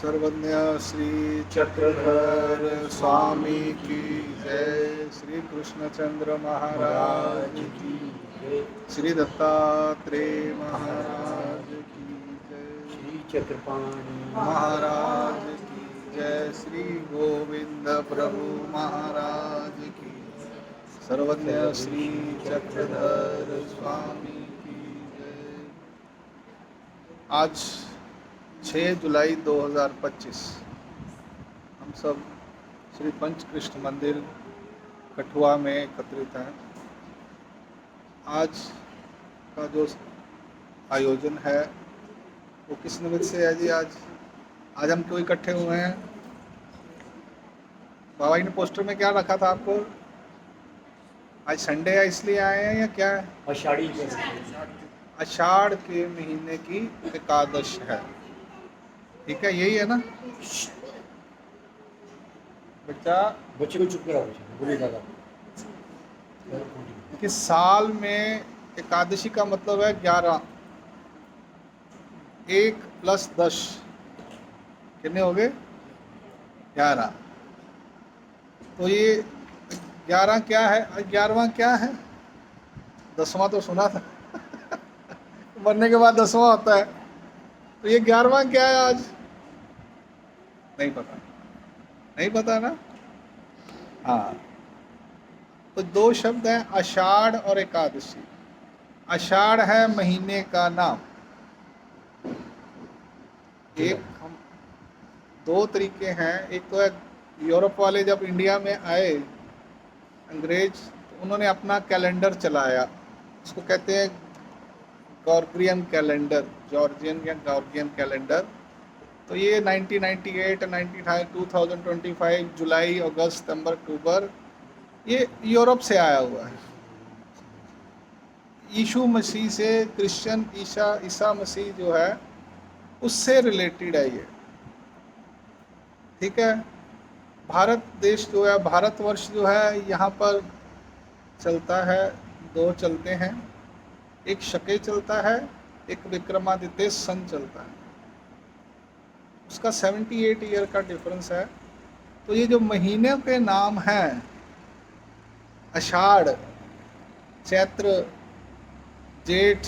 सर्वज्ञ श्री चक्रधर स्वामी की जय। श्री कृष्णचंद्र महाराज की, श्री दत्तात्रेय महाराज की जय, श्री चक्रपाणि महाराज की जय, श्री गोविंद प्रभु महाराज की, सर्वज्ञ श्री चक्रधर स्वामी की जय। आज 6 जुलाई 2025 हम सब श्री पंचकृष्ण मंदिर कठुआ में एकत्रित हैं। आज का जो आयोजन है वो किस निमित्त से है जी? आज हम क्यों इकट्ठे हुए हैं? बाबा जी ने पोस्टर में क्या रखा था आपको? आज संडे है इसलिए आए हैं या क्या है? आषाढ़ी आषाढ़ के महीने की एकादश है, ठीक है, यही है ना बच्चा? बच्चे को चुप कराओ, बोलिए दादा। कि साल में एकादशी का मतलब है 11, 1 + 10 कितने हो गए? 11। तो ये 11 क्या है? 11वां क्या है? 10वां तो सुना था मरने के बाद 10वां होता है, तो ये 11वां क्या है आज? नहीं पता, नहीं पता ना? हाँ, तो 2 शब्द हैं, आषाढ़ और एकादशी। आषाढ़ है महीने का नाम। एक हम 2 तरीके हैं। एक तो है यूरोप वाले जब इंडिया में आए अंग्रेज, तो उन्होंने अपना कैलेंडर चलाया, उसको कहते हैं गॉर्गियन कैलेंडर, जॉर्जियन या गॉर्गियन कैलेंडर। तो ये 1998, 2025 जुलाई, अगस्त, सितंबर, अक्टूबर, ये यूरोप से आया हुआ है। यीशु मसीह से, क्रिश्चियन ईसा मसीह जो है उससे रिलेटेड है ये, ठीक है। भारत देश जो है, भारतवर्ष जो है, यहाँ पर चलता है, 2 चलते हैं, एक शके चलता है, एक विक्रमादित्य सन चलता है, उसका 78 ईयर का डिफरेंस है। तो ये जो महीने के नाम हैं, आषाढ़, चैत्र, जेठ,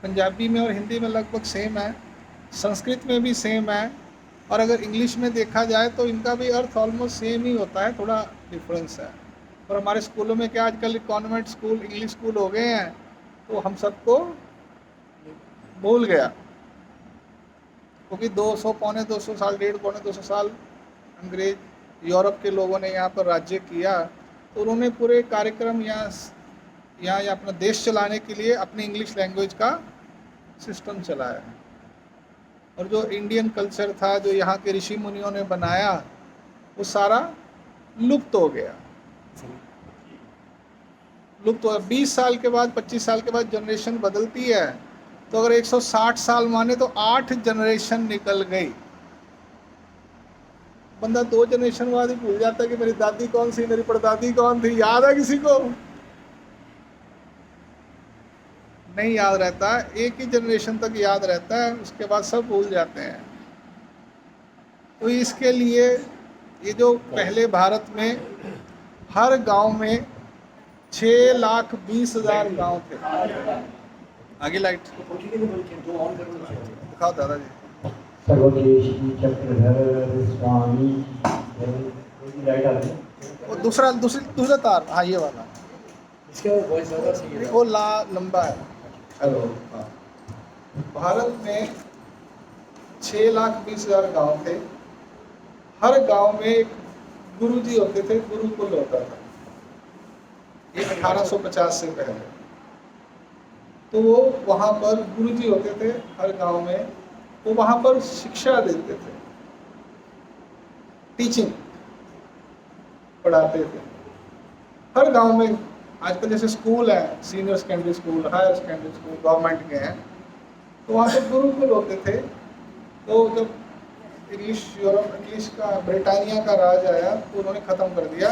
पंजाबी में और हिंदी में लगभग सेम है, संस्कृत में भी सेम है, और अगर इंग्लिश में देखा जाए तो इनका भी अर्थ ऑलमोस्ट सेम ही होता है, थोड़ा डिफरेंस है। और हमारे स्कूलों में क्या आजकल कॉन्वेंट स्कूल, इंग्लिश स्कूल हो गए हैं, तो हम सबको भूल गया, क्योंकि 200, पौने 200 साल, 150, पौने 200 साल अंग्रेज यूरोप के लोगों ने यहाँ पर राज्य किया, तो उन्होंने पूरे कार्यक्रम यहाँ अपना देश चलाने के लिए अपनी इंग्लिश लैंग्वेज का सिस्टम चलाया है। और जो इंडियन कल्चर था, जो यहाँ के ऋषि मुनियों ने बनाया, वो सारा लुप्त हो गया, लुप्त हो। 20 साल के बाद, 25 साल के बाद जनरेशन बदलती है, तो अगर 160 साल माने तो 8 जनरेशन निकल गई। बंदा 2 जनरेशन बाद ही भूल जाता है कि मेरी दादी कौन सी, मेरी परदादी कौन थी। याद है किसी को? नहीं याद रहता, एक ही जनरेशन तक याद रहता है, उसके बाद सब भूल जाते हैं। तो इसके लिए ये जो पहले भारत में हर गांव में 6,20,000 गांव थे। आगे लाइट दिखाओ दादाजी। वो दूसरा तार, हाँ ये वाला, वो लंबा है। हेलो, हाँ। भारत में 6,20,000 गांव थे। हर गांव में एक गुरुजी होते थे, गुरुकुल होता था, ये 1850 से पहले। तो वो वहाँ पर गुरुजी होते थे हर गांव में, वो वहाँ पर शिक्षा देते थे, टीचिंग पढ़ाते थे हर गांव में। आजकल जैसे स्कूल है, senior secondary school, higher secondary school government के हैं, तो वहाँ पे गुरुकुल होते थे। तो जब इंग्लिश का, ब्रिटानिया का राज आया, तो उन्होंने ख़त्म कर दिया।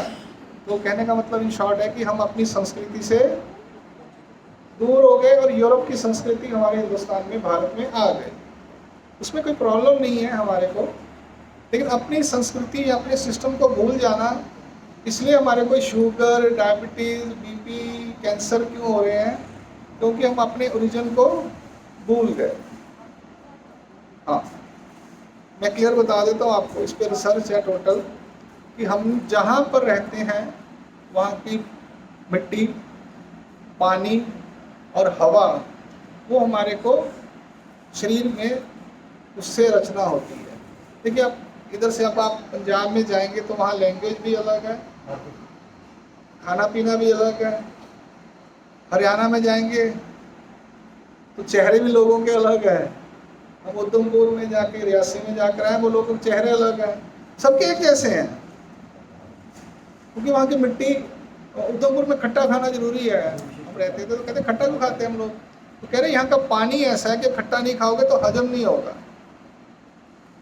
तो कहने का मतलब इन शॉर्ट है कि हम अपनी संस्कृति से दूर हो गए और यूरोप की संस्कृति हमारे हिंदुस्तान में, भारत में आ गई। उसमें कोई प्रॉब्लम नहीं है हमारे को, लेकिन अपनी संस्कृति या अपने सिस्टम को भूल जाना, इसलिए हमारे को शुगर, डायबिटीज़, बीपी, कैंसर क्यों हो रहे हैं? क्योंकि हम अपने ओरिजिन को भूल गए। हाँ, मैं क्लियर बता देता हूँ आपको, इस पर रिसर्च है टोटल कि हम जहाँ पर रहते हैं वहाँ की मिट्टी, पानी और हवा, वो हमारे को शरीर में उससे रचना होती है। देखिए, आप इधर से अब आप पंजाब में जाएंगे तो वहाँ लैंग्वेज भी अलग है, खाना पीना भी अलग है। हरियाणा में जाएंगे तो चेहरे भी लोगों के अलग हैं। हम उधमपुर में जाके, रियासी में जाकर आए, वो लोगों के चेहरे अलग हैं। सबके एक जैसे हैं, क्योंकि वहाँ की मिट्टी, उधमपुर में खट्टा खाना जरूरी है। हम रहते थे तो कहते खट्टा क्यों खाते हैं हम लोग? तो कह रहे यहाँ का पानी ऐसा है कि खट्टा नहीं खाओगे तो हजम नहीं होगा।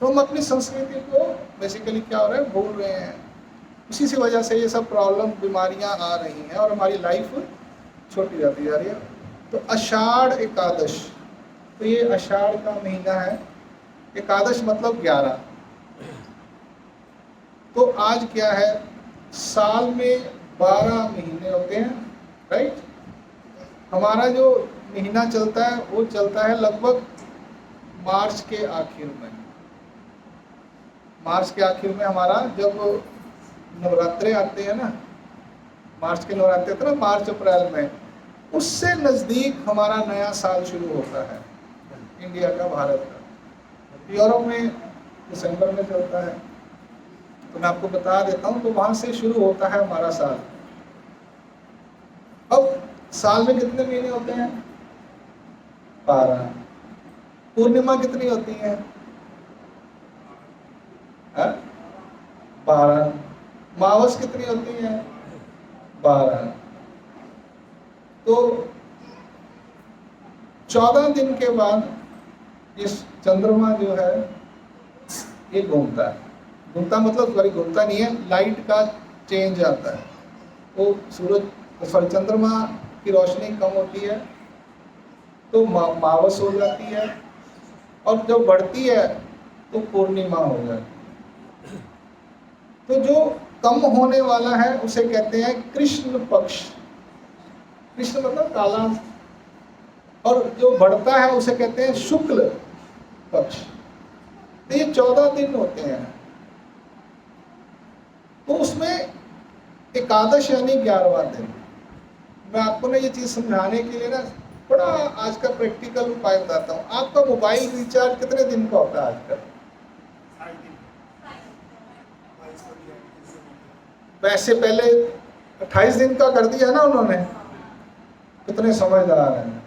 तो हम अपनी संस्कृति को बेसिकली क्या हो रहा है, भूल रहे हैं। उसी से वजह से ये सब प्रॉब्लम, बीमारियां आ रही हैं और हमारी लाइफ छोटी जाती जा रही है। तो आषाढ़ एकादश, तो ये आषाढ़ का महीना है, एकादश मतलब 11। तो आज क्या है, साल में 12 महीने होते हैं, राइट। हमारा जो महीना चलता है वो चलता है लगभग मार्च के आखिर में। मार्च के आखिर में हमारा जब नवरात्रे आते हैं ना, मार्च के नवरात्रे आते हैं ना, मार्च अप्रैल में, उससे नज़दीक हमारा नया साल शुरू होता है इंडिया का, भारत का। यूरोप में दिसंबर में चलता है, तो मैं आपको बता देता हूँ। तो वहाँ से शुरू होता है हमारा साल। अब साल में कितने महीने होते हैं? 12। पूर्णिमा कितनी होती है? 12। मावस कितनी होती है? 12। तो 14 दिन के बाद इस चंद्रमा जो है ये घूमता है। घूमता मतलब सॉरी, घूमता नहीं है, लाइट का चेंज आता है। वो सूरज, सॉरी, चंद्रमा की रोशनी कम होती है तो मावस हो जाती है, और जब बढ़ती है तो पूर्णिमा हो जाती है। तो जो कम होने वाला है उसे कहते हैं कृष्ण पक्ष। कृष्ण मतलब काला, और जो बढ़ता है उसे कहते हैं शुक्ल पक्ष। तो ये 14 दिन होते हैं। तो उसमें एकादश यानी 11वां दिन। मैं आपको ना ये चीज़ समझाने के लिए ना बड़ा आज का प्रैक्टिकल उपाय बताता हूँ। आपका मोबाइल रिचार्ज कितने दिन का होता है आजकल? वैसे पहले 28 दिन का कर दिया ना उन्होंने। कितने समझदार हैं,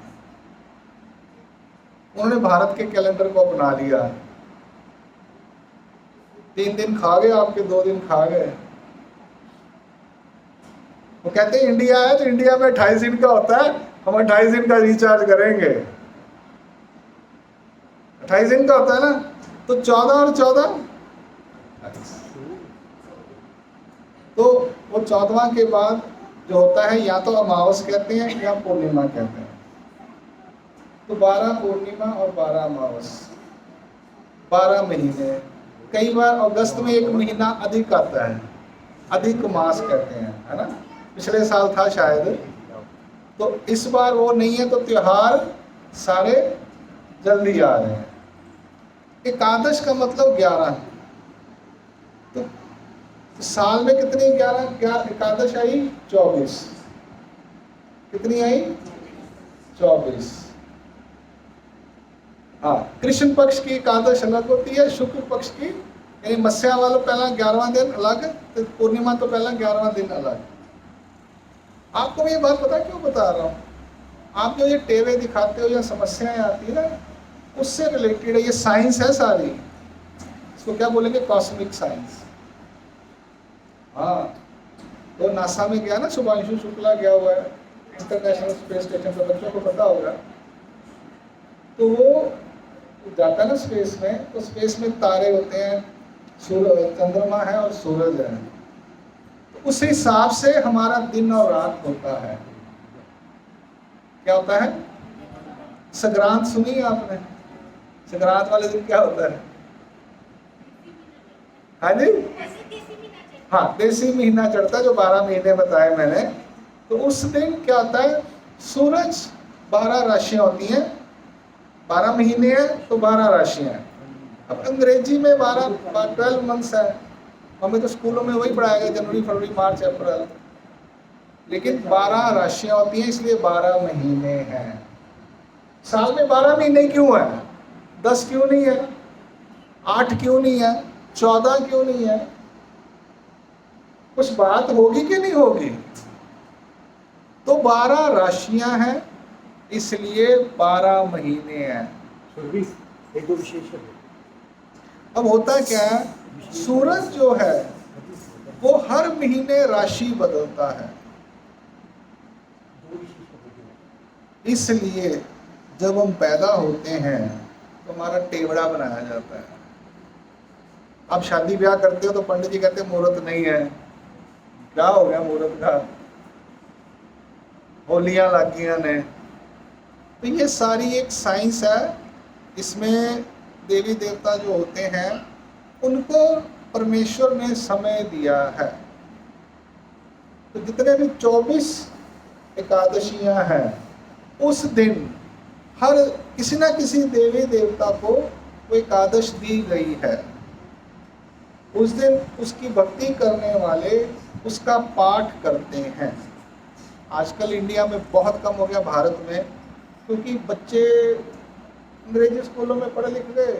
उन्होंने भारत के कैलेंडर को अपना लिया। 3 दिन खा गए आपके, 2 दिन खा गए। वो कहते हैं इंडिया है तो इंडिया में 28 दिन का होता है, हम 28 दिन का रिचार्ज करेंगे। 28 दिन का होता है ना, तो 14 और 14, तो वो 14वां के बाद जो होता है या तो अमावस कहते हैं या पूर्णिमा कहते हैं। तो 12 पूर्णिमा और 12 अमावस, 12 महीने। कई बार अगस्त में एक महीना अधिक आता है, अधिक मास कहते हैं, है ना। पिछले साल था शायद, तो इस बार वो नहीं है, तो त्योहार सारे जल्दी आ रहे हैं। एकादश का मतलब 11। तो साल में कितनी 11 एकादश आई? 24। कितनी आई? 24। हाँ, कृष्ण पक्ष की एकादश अलग होती है, शुक्ल पक्ष की यानी मत्स्या वाला पहला 11वां दिन अलग, तो पूर्णिमा तो पहला 11वां दिन अलग। आपको मैं ये बात पता क्यों बता रहा हूँ? आप जो ये टेवे दिखाते हो या समस्याएं आती है ना, उससे रिलेटेड है। ये साइंस है सारी, इसको क्या बोलेंगे? Cosmic science. हाँ, तो नासा में गया ना, शुभांशु शुक्ला गया हुआ है इंटरनेशनल स्पेस स्टेशन पर, बच्चों को पता होगा। तो वो जाता है ना स्पेस में, तो स्पेस में तारे होते हैं, चंद्रमा है और सूरज है। तो उस हिसाब से हमारा दिन और रात होता है। क्या होता है? संक्रांत सुनी आपने? संक्रांत वाले दिन क्या होता है? हाँ जी, हाँ देसी महीना चढ़ता है, जो 12 महीने बताए मैंने। तो उस दिन क्या होता है, सूरज 12 राशियां होती हैं, 12 महीने हैं तो 12 राशियां हैं। अब अंग्रेजी में 12 मंथ्स है, हमें तो स्कूलों में वही पढ़ाया गया, जनवरी फरवरी मार्च अप्रैल, लेकिन 12 राशियां होती हैं, इसलिए 12 महीने हैं। साल में 12 महीने क्यों है? 10 क्यों नहीं है? 8 क्यों नहीं है? 14 क्यों नहीं है? कुछ बात होगी कि नहीं होगी? तो 12 राशियां हैं, इसलिए 12 महीने हैं। एक दो विशेष है। अब होता क्या है, सूरज जो है वो हर महीने राशि बदलता है, इसलिए जब हम पैदा होते हैं तो हमारा टेवड़ा बनाया जाता है। आप शादी ब्याह करते हो तो पंडित जी कहते हैं मुहूर्त नहीं है। क्या हो गया मुहूर्त का? होलियां लग गई ने। तो ये सारी एक साइंस है, इसमें देवी देवता जो होते हैं उनको परमेश्वर ने समय दिया है। तो जितने भी 24 एकादशियां हैं, उस दिन हर किसी ना किसी देवी देवता को वो एकादश दी गई है। उस दिन उसकी भक्ति करने वाले उसका पाठ करते हैं। आजकल इंडिया में बहुत कम हो गया, भारत में, क्योंकि बच्चे अंग्रेजी स्कूलों में पढ़े लिख गए,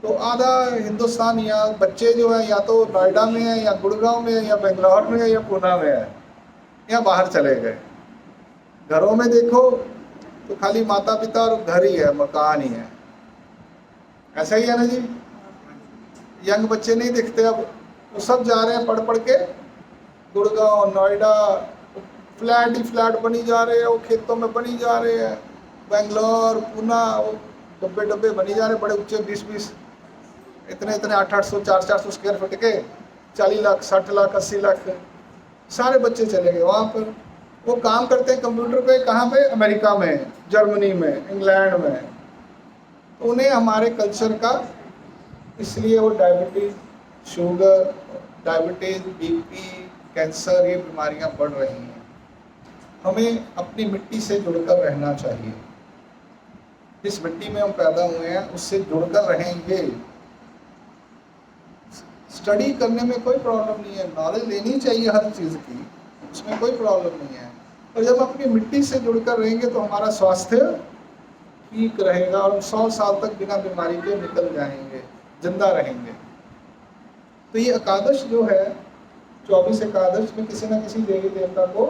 तो आधा हिंदुस्तान या बच्चे जो है या तो नोएडा में है या गुड़गांव में है या बेंगलोर में है या पूना में है, या बाहर चले गए। घरों में देखो तो खाली माता पिता और घर ही है, मकान ही है। ऐसा ही है ना जी? यंग बच्चे नहीं दिखते अब, वो सब जा रहे हैं पढ़ पढ़ के गुड़गांव नोएडा, फ्लैट ही फ्लैट बनी जा रहे हैं, वो खेतों में बनी जा रहे हैं। बेंगलोर पूना वो डब्बे डब्बे बनी जा रहे हैं, बड़े ऊंचे 20-20 इतने 800-800 400-400 स्क्वायर फुट के, 40 लाख 60 लाख 80 लाख, सारे बच्चे चले गए वहाँ पर। वो काम करते हैं कंप्यूटर पे, कहाँ पे? अमेरिका में, जर्मनी में, इंग्लैंड में। तो उन्हें हमारे कल्चर का, इसलिए वो diabetes, sugar, diabetes, BP, cancer, ये बीमारियां बढ़ रही हैं। हमें अपनी मिट्टी से जुड़कर रहना चाहिए। जिस मिट्टी में हम पैदा हुए हैं उससे जुड़कर रहेंगे। स्टडी करने में कोई प्रॉब्लम नहीं है, नॉलेज लेनी चाहिए हर चीज़ की, उसमें कोई प्रॉब्लम नहीं है। और जब अपनी मिट्टी से जुड़कर रहेंगे तो हमारा स्वास्थ्य ठीक रहेगा और हम 100 साल तक बिना बीमारी के निकल जाएंगे, जिंदा रहेंगे। तो ये एकादश जो है, 24 एकादश में किसी न किसी देवी देवता को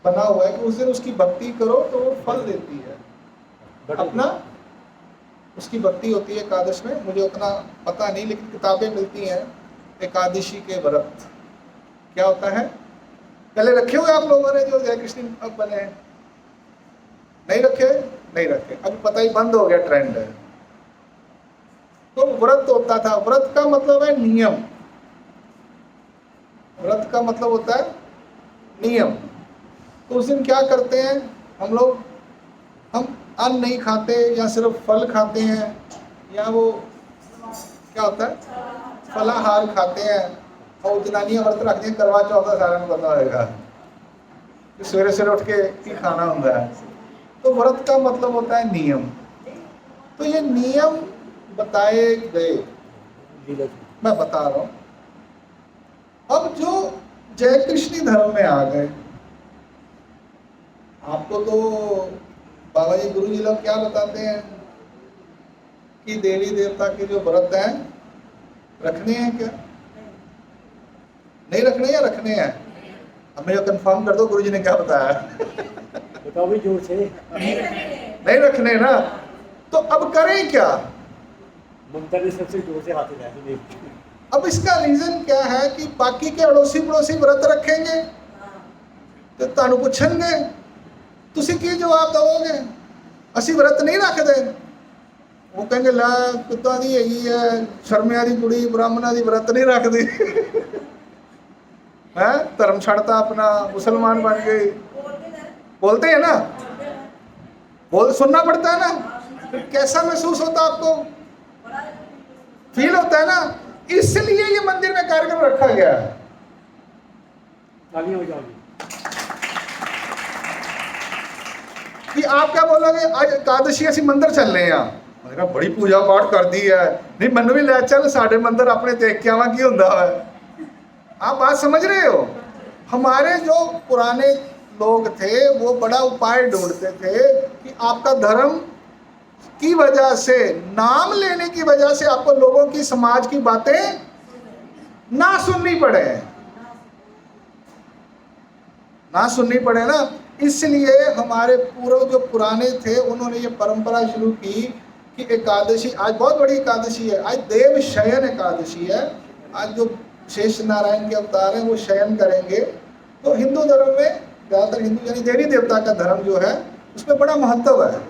बना हुआ है कि उस दिन उसकी भक्ति करो तो वो फल देती है। अपना उसकी भक्ति होती है एकादश में, मुझे उतना पता नहीं, लेकिन किताबें मिलती हैं एकादशी के व्रत क्या होता है। पहले रखे हुए आप लोगों ने जो जय कृष्ण अब बने हैं? नहीं रखे? नहीं रखे, अभी पता ही बंद हो गया, ट्रेंड है। तो व्रत होता था, व्रत का मतलब है नियम, व्रत का मतलब होता है नियम। तो उस दिन क्या करते हैं हम लोग? हम अन्न नहीं खाते या सिर्फ फल खाते हैं, या वो क्या होता है फलाहार खाते हैं। और जनानियां व्रत रखती हैं, करवा चौथ का सारा पता होगा, सवेरे सवेरे उठ के ही खाना होता है। तो व्रत का मतलब होता है नियम। तो ये नियम बताए गए, मैं बता रहा हूं। अब जो जय कृष्ण धर्म में आ गए, आपको तो बाबा जी गुरु जी लोग क्या बताते हैं कि देवी देवता के जो व्रत हैं रखने हैं क्या? नहीं रखने या रखने हैं? अब मुझे कंफर्म कर दो, गुरु जी ने क्या बताया? बताओ भी जोर से। नहीं रखने ना, तो अब करें क्या? ममता ने सबसे जोर से हाथ हिलाया। अब इसका रीजन क्या है कि बाकी के अड़ोसी पड़ोसी व्रत रखेंगे तो ਤੁਹਾਨੂੰ ਪੁੱਛਣਗੇ ਤੁਸੀਂ ਕੀ ਜਵਾਬ ਦਿਓਗੇ? ਅਸੀਂ व्रत नहीं रखते। वो कहेंगे ला कितना दी हैगी है, शर्मिया की कुड़ी ब्राह्मणा की व्रत नहीं रखती है, धर्म छड़ता अपना, मुसलमान बन गए। बोलते हैं ना, बोल सुनना पड़ता है ना, फिर कैसा महसूस होता आपको? फील होता है ना। इसलिए ये मंदिर में कार्यक्रम रखा गया है। तालियां हो जाओगी। कि आप क्या बोलोगे, आज एकादशी ਅਸੀਂ ਮੰਦਰ ਚੱਲੇ ਆ। मैंने कहा बड़ी पूजा पाठ कर दी है, नहीं ਮੈਨੂੰ भी ले चल साढ़े मंदिर अपने देख के आवा की ਹੁੰਦਾ है। आप बात समझ रहे हो? हमारे जो पुराने लोग थे वो बड़ा उपाय ढूंढते थे कि आपका धर्म की वजह से, नाम लेने की वजह से आपको लोगों की, समाज की बातें ना सुननी पड़े, ना सुननी पड़े ना। इसलिए हमारे पूर्व जो पुराने थे उन्होंने ये परंपरा शुरू की कि एकादशी, आज बहुत बड़ी एकादशी है, आज देव शयन एकादशी है। आज जो शेष नारायण के अवतार हैं वो शयन करेंगे। तो हिंदू धर्म में ज़्यादातर हिंदू यानी देवी देवता का धर्म जो है उसमें बड़ा महत्व है।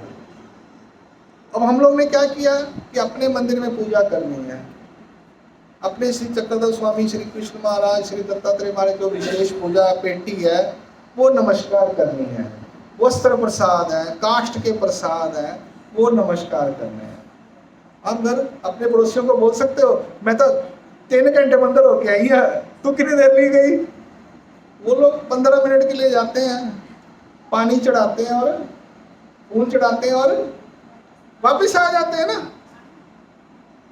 अब हम लोग ने क्या किया कि अपने मंदिर में पूजा करनी है, अपने श्री चक्रधर स्वामी, श्री कृष्ण महाराज, श्री दत्तात्रेय महाराज जो विशेष पूजा पेटी है वो नमस्कार करनी है, वस्त्र प्रसाद है, काष्ठ के प्रसाद है, वो नमस्कार करने हैं। आप घर अपने पड़ोसियों को बोल सकते हो मैं तो 3 घंटे मंदिर होके आई है, तू कितनी देर ली गई? वो लोग 15 मिनट के लिए जाते हैं, पानी चढ़ाते हैं और फूल चढ़ाते हैं और वापिस आ जाते हैं ना।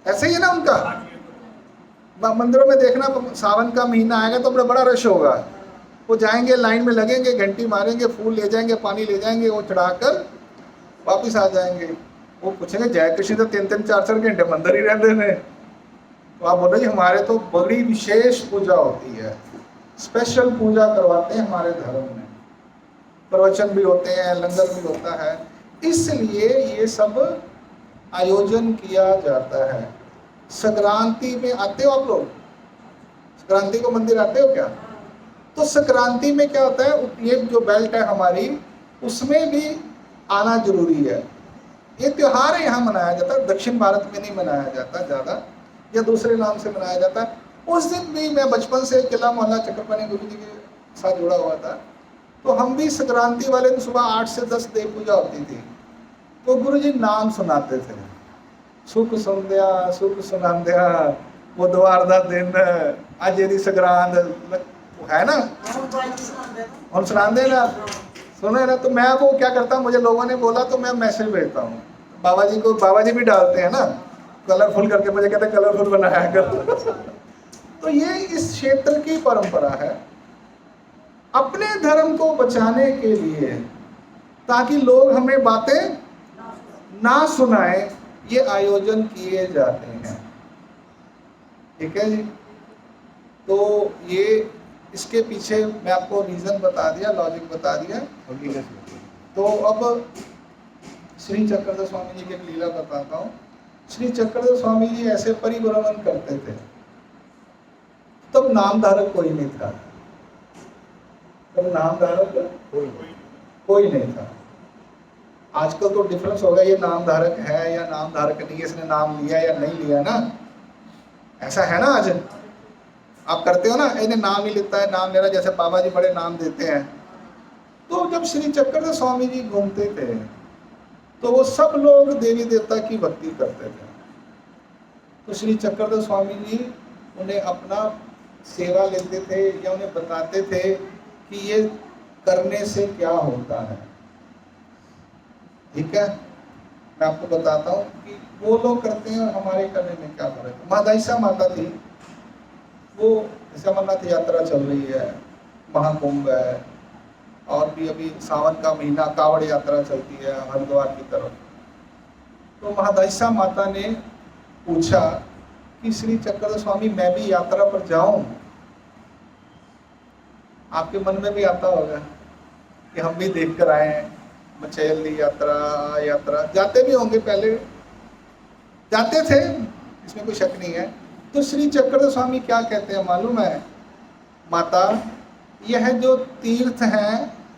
ऐसे ही है ना उनका। मंदिरों में देखना, सावन का महीना आएगा तो बड़ा रश होगा। वो जाएंगे, लाइन में लगेंगे, घंटी मारेंगे, फूल ले जाएंगे, पानी ले जाएंगे, वो चढ़ाकर वापिस आ जाएंगे। वो पूछेंगे जय कृष्ण तो 3-3 4-4 घंटे मंदिर ही रहते हैं। तो आप बोलो जी हमारे तो बड़ी विशेष पूजा होती है, स्पेशल पूजा करवाते हैं हमारे धर्म में, प्रवचन भी होते हैं, लंगर भी होता है, इसलिए ये सब आयोजन किया जाता है। संक्रांति में आते हो आप लोग? संक्रांति को मंदिर आते हो क्या? तो संक्रांति में क्या होता है, ये जो बेल्ट है हमारी उसमें भी आना जरूरी है। ये त्यौहार यहाँ मनाया जाता है, दक्षिण भारत में नहीं मनाया जाता ज़्यादा, या दूसरे नाम से मनाया जाता है। उस दिन भी मैं बचपन से किला मोहल्ला चक्रपाणी गुरु जी के साथ जुड़ा हुआ था, तो हम भी संक्रांति वाले दिन सुबह 8 से 10 देव पूजा होती थी, तो गुरु जी नाम सुनाते थे, सुख सुंदया सुख सुनांदया, बुधवार का दिन अज यदि संक्रांत है ना, हम सुनाते ना, सुने ना। तो मैं वो क्या करता हूँ, मुझे लोगों ने बोला तो मैं मैसेज भेजता हूँ बाबा जी को, बाबा जी भी डालते हैं ना कलरफुल करके, मुझे कहते हैं कलरफुल बनाया कर। तो ये इस क्षेत्र की परंपरा है, अपने धर्म को बचाने के लिए, ताकि लोग हमें बातें ना सुनाए, ये आयोजन किए जाते हैं। ठीक है जी। तो ये इसके पीछे मैं आपको रीज़न बता दिया, लॉजिक बता दिया। तो अब श्री चक्रधर स्वामी जी की एक लीला बताता हूँ। श्री चक्रधर स्वामी जी ऐसे परिभ्रमण करते थे, तब नामधारक कोई नहीं था, तब नामधारक कोई नहीं था। आजकल तो डिफरेंस होगा, ये नामधारक है या नामधारक नहीं है, इसने नाम लिया या नहीं लिया ना, ऐसा है ना। आज आप करते हो ना, इन्हें नाम ही लेता है, नाम ले रहा, जैसे बाबा जी बड़े नाम देते हैं। तो जब श्री चक्रधर स्वामी जी घूमते थे तो वो सब लोग देवी देवता की भक्ति करते थे। तो श्री चक्रधर स्वामी जी उन्हें अपना सेवा लेते थे या उन्हें बताते थे कि ये करने से क्या होता है। ठीक है, मैं आपको बताता हूँ कि वो लोग करते हैं और हमारे करने में क्या फर्क है। महादायिशा माता थी, वो जैसे अमरनाथ यात्रा चल रही है, महाकुंभ है, और भी अभी सावन का महीना कावड़ यात्रा चलती है हरिद्वार की तरफ। तो महादायिशा माता ने पूछा कि श्री चक्रधर स्वामी मैं भी यात्रा पर जाऊं? आपके मन में भी आता होगा कि हम भी देख कर आए हैं, मचैली यात्रा जाते भी होंगे, पहले जाते थे, इसमें कोई शक नहीं है। तो श्री चक्रधर स्वामी क्या कहते हैं मालूम है? माता, यह जो तीर्थ हैं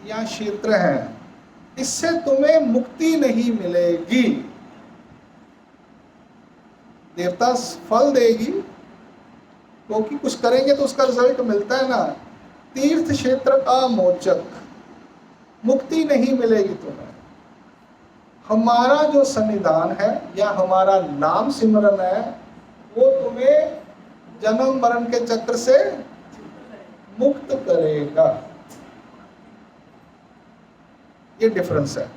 या क्षेत्र हैं, इससे तुम्हें मुक्ति नहीं मिलेगी, देवता फल देगी, क्योंकि कुछ करेंगे तो उसका रिजल्ट मिलता है ना। तीर्थ क्षेत्र अमोचक, मुक्ति नहीं मिलेगी तुम्हें। हमारा जो सन्निधान है या हमारा नाम सिमरन है वो तुम्हें जन्म मरण के चक्र से मुक्त करेगा। ये डिफरेंस है,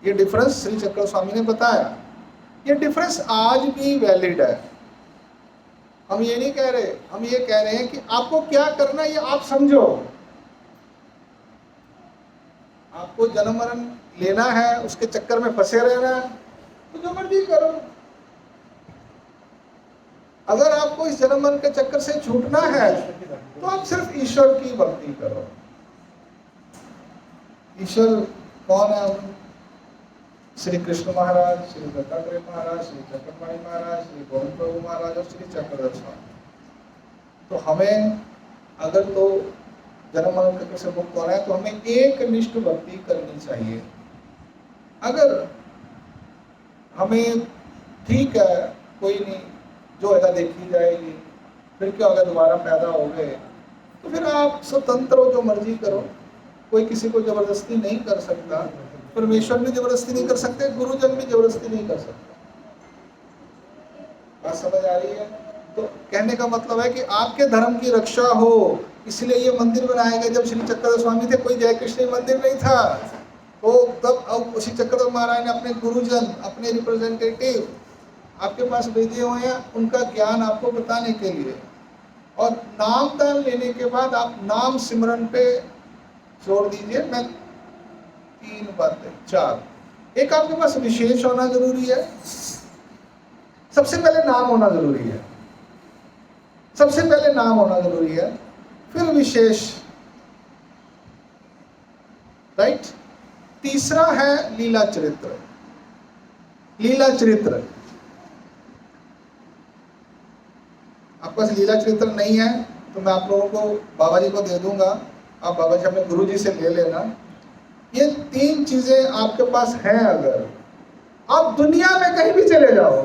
ये डिफरेंस श्री चक्र स्वामी ने बताया। ये डिफरेंस आज भी वैलिड है। हम ये नहीं कह रहे, हम ये कह रहे हैं कि आपको क्या करना है ये आप समझो। आपको जन्म मरण लेना है, उसके चक्कर में फंसे रहना है तो जो मर्जी करो। अगर आपको इस जन्म मरण के चक्कर से छूटना है तो आप सिर्फ ईश्वर की भक्ति करो। ईश्वर कौन है? श्री कृष्ण महाराज, श्री दत्तात्रेय महाराज, श्री चक्रपाणी महाराज, श्री गोविंद प्रभु महाराज और श्री चक्रधर स्वामी। तो हमें अगर तो जन्म मरण चक्र से मुक्त होना है तो हमें एक निष्ठ भक्ति करनी चाहिए। अगर हमें ठीक है कोई नहीं, जो होगा देखी जाएगी, फिर क्या होगा, दोबारा पैदा हो गए तो फिर आप स्वतंत्र हो, जो मर्जी करो। कोई किसी को जबरदस्ती नहीं कर सकता, परमेश्वर भी जबरदस्ती नहीं कर सकते, गुरुजन भी जबरदस्ती नहीं कर सकता। बात समझ आ रही है? तो कहने का मतलब है कि आपके धर्म की रक्षा हो, इसलिए ये मंदिर बनाया गया। जब श्री चक्रधर स्वामी थे कोई जय कृष्ण मंदिर नहीं था, तो तब अब श्री चक्रधर महाराज ने अपने गुरुजन, अपने रिप्रेजेंटेटिव आपके पास भेजे हुए हैं, उनका ज्ञान आपको बताने के लिए। और नाम दान लेने के बाद आप नाम सिमरन पे छोड़ दीजिए। मैं 3 बातें, 4। एक, आपके पास विशेष होना जरूरी है। सबसे पहले नाम होना जरूरी है, सबसे पहले नाम होना जरूरी है, फिर विशेष, राइट। तीसरा है लीला चरित्र। लीला चरित्र, आपके पास लीला चरित्र नहीं है तो मैं आप लोगों को बाबा जी को दे दूंगा, आप बाबा जी अपने गुरु जी से ले लेना। ये 3 चीजें आपके पास हैं, अगर आप दुनिया में कहीं भी चले जाओ,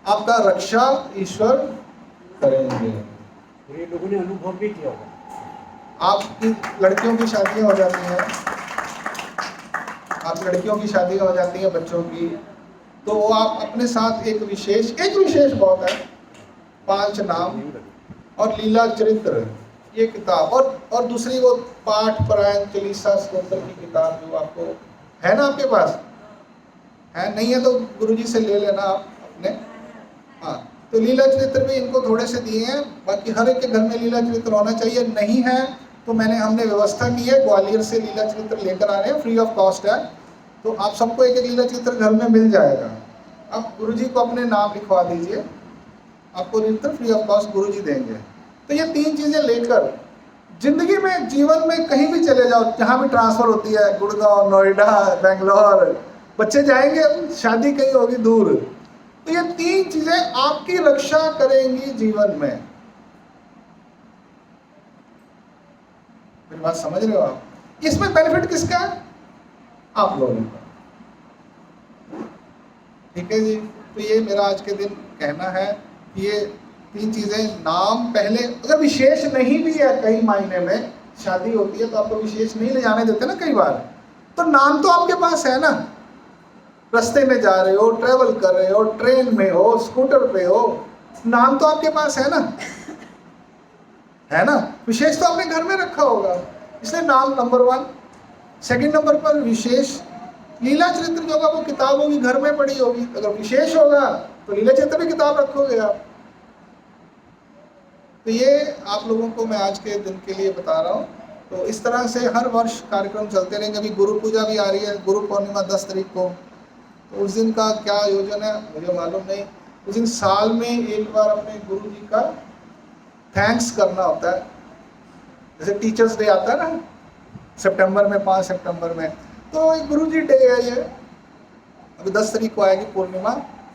आपका रक्षा ईश्वर करेंगे। ये लोगों ने अनुभव भी किया होगा। आपकी लड़कियों की शादियां हो जाती हैं, आप लड़कियों की शादियां हो जाती हैं, बच्चों की, तो वो आप अपने साथ एक विशेष बहुत है, 5 नाम और लीला चरित्र, ये किताब, और दूसरी वो पाठ परायण चालीसा स्तोत्र की किताब जो आपको है ना, आपके पास है, नहीं है तो गुरुजी से ले लेना आप अपने। हाँ, तो लीला चरित्र भी इनको थोड़े से दिए हैं, बाकी हर एक के घर में लीला चरित्र होना चाहिए। नहीं है तो हमने व्यवस्था की है, ग्वालियर से लीला चरित्र लेकर आ रहे हैं, फ्री ऑफ कॉस्ट है, तो आप सबको एक लीला चरित्र घर में मिल जाएगा। आप गुरुजी को अपने नाम लिखवा दीजिए, आपको चरित्र फ्री ऑफ कॉस्ट गुरुजी देंगे। तो ये 3 चीजें लेकर जिंदगी में, जीवन में कहीं भी चले जाओ, जहाँ भी ट्रांसफर होती है, गुड़गांव, नोएडा, बेंगलोर, बच्चे जाएंगे, शादी कहीं होगी दूर, तो ये 3 चीजें आपकी रक्षा करेंगी जीवन में। मेरी बात समझ रहे हो आप? इसमें बेनिफिट किसका है? आप लोगों का। ठीक है जी। तो ये मेरा आज के दिन कहना है कि ये 3 चीजें, नाम पहले, अगर विशेष नहीं भी है, कई मायने में शादी होती है तो आपको विशेष नहीं ले जाने देते ना कई बार, तो नाम तो आपके पास है ना। रास्ते में जा रहे हो, ट्रेवल कर रहे हो, ट्रेन में हो, स्कूटर पे हो, नाम तो आपके पास है ना। विशेष तो आपने घर में रखा होगा, इसलिए नाम नंबर 1। सेकंड नंबर पर विशेष, लीला चरित्र जो होगा वो किताब होगी, घर में पड़ी होगी। अगर विशेष होगा तो लीला चरित्र भी किताब रखोगे आप। तो ये आप लोगों को मैं आज के दिन के लिए बता रहा हूँ। तो इस तरह से हर वर्ष कार्यक्रम चलते रहेंगे। अभी गुरु पूजा भी आ रही है, गुरु पूर्णिमा 10 तारीख को, तो उस दिन का क्या आयोजन है मुझे मालूम नहीं। उस दिन साल में एक बार अपने गुरु जी का थैंक्स करना होता है। जैसे टीचर्स डे आता है ना सितंबर में, 5 सितंबर में, तो एक गुरु जी डे है ये। अभी 10 तारीख को आएगी पूर्णिमा,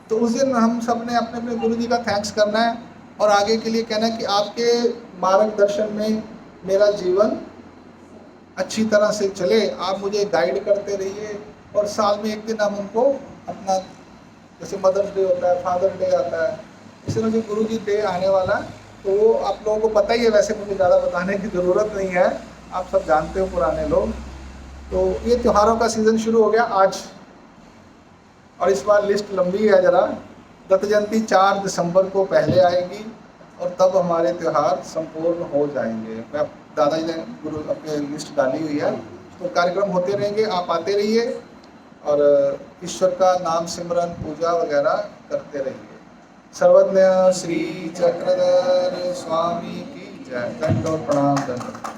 तो उस दिन हम सब ने अपने अपने गुरु जी का थैंक्स करना है और आगे के लिए कहना है कि आपके मार्गदर्शन में मेरा जीवन अच्छी तरह से चले, आप मुझे गाइड करते रहिए। और साल में एक दिन हम उनको अपना, जैसे मदर्स डे होता है, फादर डे आता है, इसी तरह से गुरु जी डे आने वाला है, तो वो आप लोगों को पता ही है, वैसे मुझे ज़्यादा बताने की ज़रूरत नहीं है। आप सब जानते हो पुराने लोग। तो ये त्योहारों का सीज़न शुरू हो गया आज, और इस बार लिस्ट लंबी है ज़रा। दत्त जयंती 4 दिसंबर को पहले आएगी और तब हमारे त्यौहार संपूर्ण हो जाएंगे। मैं दादाजी ने गुरु अपने लिस्ट डाली हुई है, तो कार्यक्रम होते रहेंगे, आप आते रहिए और ईश्वर का नाम सिमरन पूजा वगैरह करते रहिए। सर्वज्ञ श्री चक्रधर स्वामी की जय। दंड और प्रणाम। दंड।